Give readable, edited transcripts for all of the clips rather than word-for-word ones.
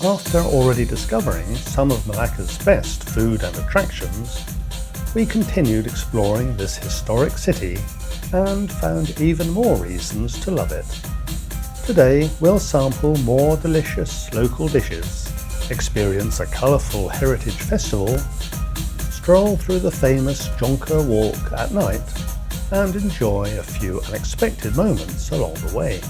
After already discovering some of Malacca's best food and attractions, we continued exploring this historic city and found even more reasons to love it. Today we'll sample more delicious local dishes, experience a colourful heritage festival, stroll through the famous Jonker Walk at night, and enjoy a few unexpected moments along the way.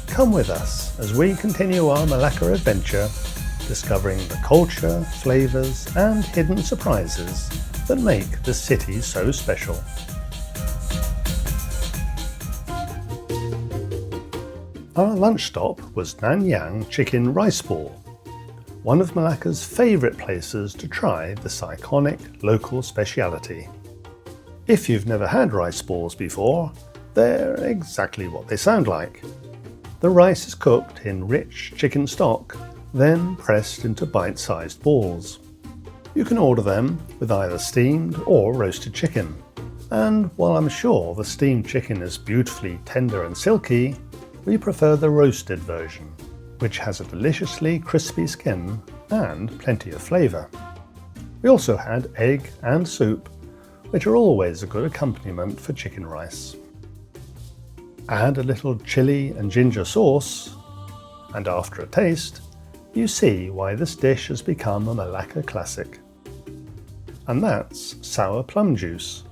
Come with us as we continue our Melaka adventure, discovering the culture, flavours and hidden surprises that make the city so special. Our lunch stop was Nanyang Chicken Rice Ball, one of Malacca's favourite places to try this iconic local speciality. If you've never had rice balls before, they're exactly what they sound like. The rice is cooked in rich chicken stock, then pressed into bite-sized balls. You can order them with either steamed or roasted chicken. And while I'm sure the steamed chicken is beautifully tender and silky, we prefer the roasted version, which has a deliciously crispy skin and plenty of flavour. We also had egg and soup, which are always a good accompaniment for chicken rice. Add a little chilli and ginger sauce, and after a taste, you see why this dish has become a Melaka classic. And that's sour plum juice,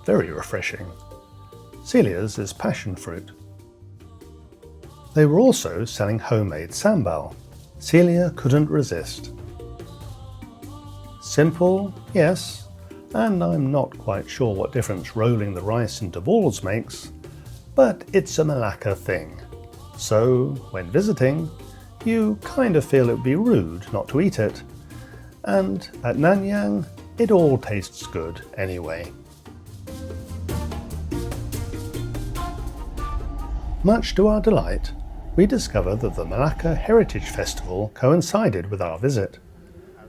very refreshing. Celia's is passion fruit. They were also selling homemade sambal. Celia couldn't resist. Simple, yes, and I'm not quite sure what difference rolling the rice into balls makes, but it's a Melaka thing. So, when visiting, you kind of feel it would be rude not to eat it. And at Nanyang, it all tastes good anyway. Much to our delight, we discovered that the Melaka Heritage Festival coincided with our visit.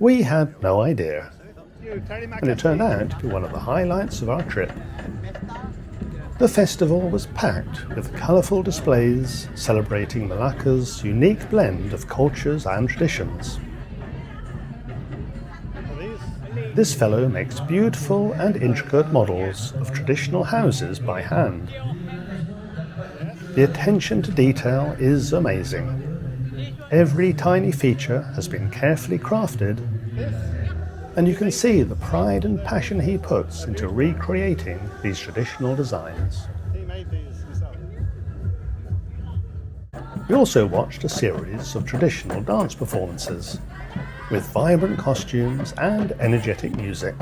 We had no idea, and it turned out to be one of the highlights of our trip. The festival was packed with colourful displays celebrating Malacca's unique blend of cultures and traditions. This fellow makes beautiful and intricate models of traditional houses by hand. The attention to detail is amazing. Every tiny feature has been carefully crafted, and you can see the pride and passion he puts into recreating these traditional designs. We also watched a series of traditional dance performances, with vibrant costumes and energetic music.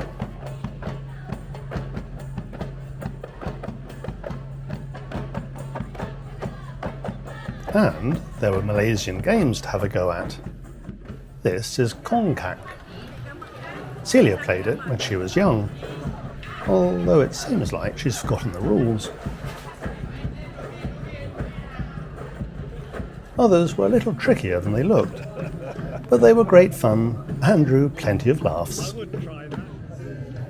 And there were Malaysian games to have a go at. This is Kongkak. Celia played it when she was young, although it seems like she's forgotten the rules. Others were a little trickier than they looked, but they were great fun and drew plenty of laughs.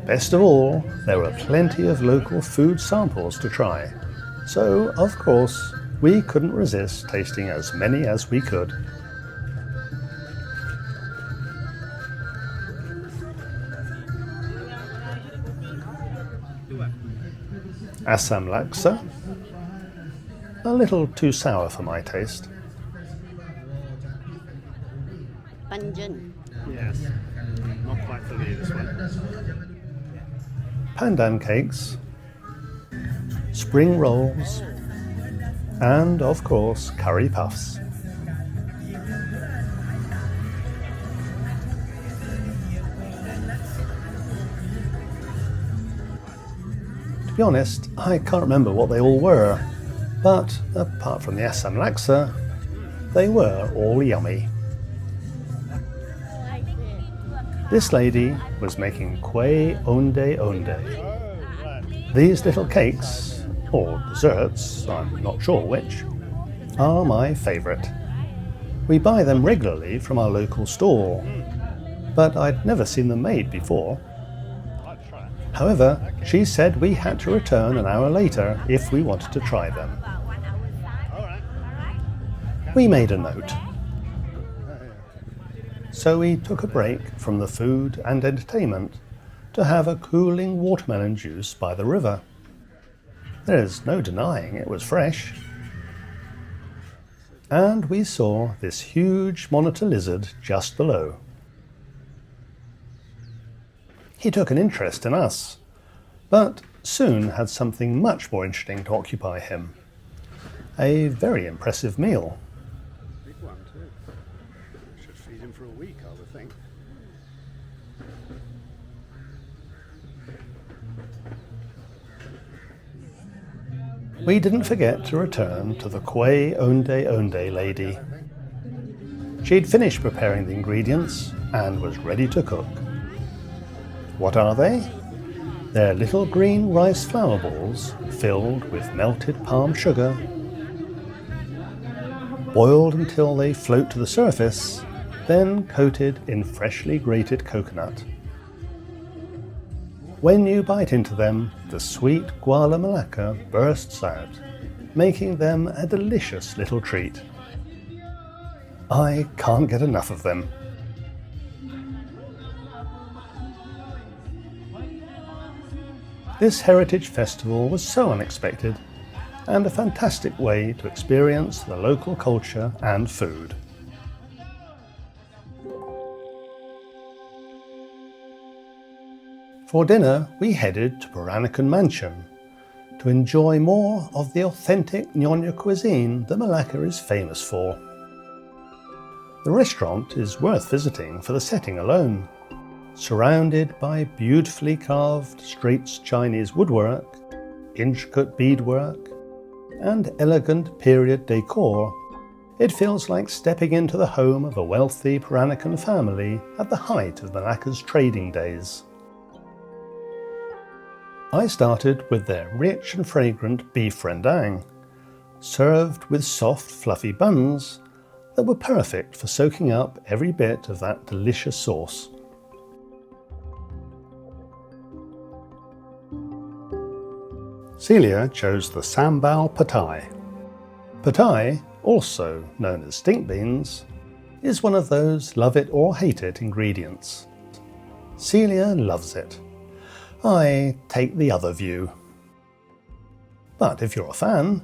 Best of all, there were plenty of local food samples to try, so of course we couldn't resist tasting as many as we could. Asam laksa, a little too sour for my taste. Pungent. Yes, not quite for me this one. Pandan cakes, spring rolls, and of course curry puffs. To be honest, I can't remember what they all were, but apart from the asam laksa, they were all yummy. This lady was making kuih onde-onde. These little cakes, or desserts, I'm not sure which, are my favourite. We buy them regularly from our local store, but I'd never seen them made before. However, she said we had to return an hour later if we wanted to try them. We made a note. so we took a break from the food and entertainment to have a cooling watermelon juice by the river. There's no denying it was fresh. And we saw this huge monitor lizard just below. He took an interest in us, but soon had something much more interesting to occupy him. A very impressive meal. Big one too. Should feed him for a week, I would think. We didn't forget to return to the kuih onde-onde lady. She'd finished preparing the ingredients and was ready to cook. What are they? They're little green rice flour balls filled with melted palm sugar, boiled until they float to the surface, then coated in freshly grated coconut. When you bite into them, the sweet guala Melaka bursts out, making them a delicious little treat. I can't get enough of them. This Heritage Festival was so unexpected and a fantastic way to experience the local culture and food. For dinner, we headed to Paranakan Mansion to enjoy more of the authentic Nyonya cuisine that Melaka is famous for. The restaurant is worth visiting for the setting alone. Surrounded by beautifully carved Straits Chinese woodwork, intricate beadwork, and elegant period decor, it feels like stepping into the home of a wealthy Paranakan family at the height of Melaka's trading days. I started with their rich and fragrant beef rendang, served with soft, fluffy buns that were perfect for soaking up every bit of that delicious sauce. Celia chose the sambal pad thai. Pad thai, also known as stink beans, is one of those love it or hate it ingredients. Celia loves it. I take the other view. But if you're a fan,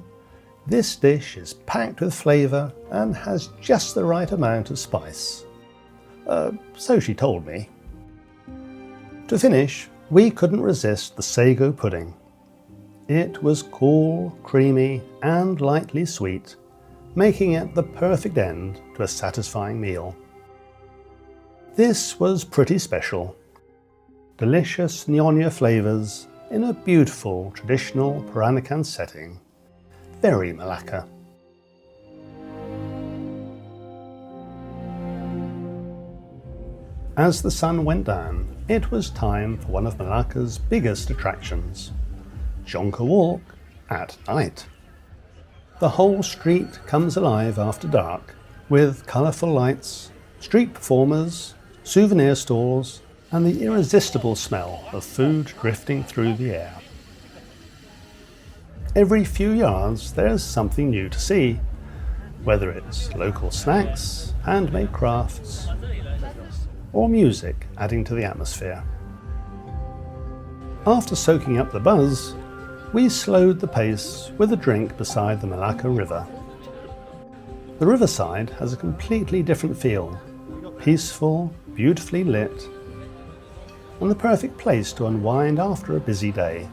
this dish is packed with flavour and has just the right amount of spice. So she told me. To finish, we couldn't resist the sago pudding. It was cool, creamy and lightly sweet, making it the perfect end to a satisfying meal. This was pretty special. Delicious Nyonya flavours in a beautiful traditional Paranakan setting. Very Melaka. As the sun went down, it was time for one of Melaka's biggest attractions, Jonker Walk at night. The whole street comes alive after dark with colourful lights, street performers, souvenir stores, and the irresistible smell of food drifting through the air. Every few yards there's something new to see, whether it's local snacks, handmade crafts, or music adding to the atmosphere. After soaking up the buzz, we slowed the pace with a drink beside the Melaka River. The riverside has a completely different feel, peaceful, beautifully lit, and the perfect place to unwind after a busy day.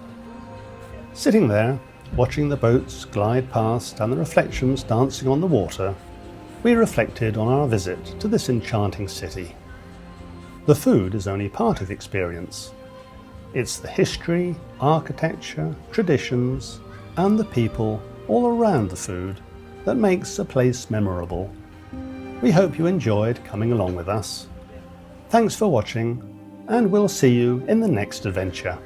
Sitting there, watching the boats glide past and the reflections dancing on the water, we reflected on our visit to this enchanting city. The food is only part of the experience. It's the history, architecture, traditions, and the people all around the food that makes a place memorable. We hope you enjoyed coming along with us. Thanks for watching, and we'll see you in the next adventure.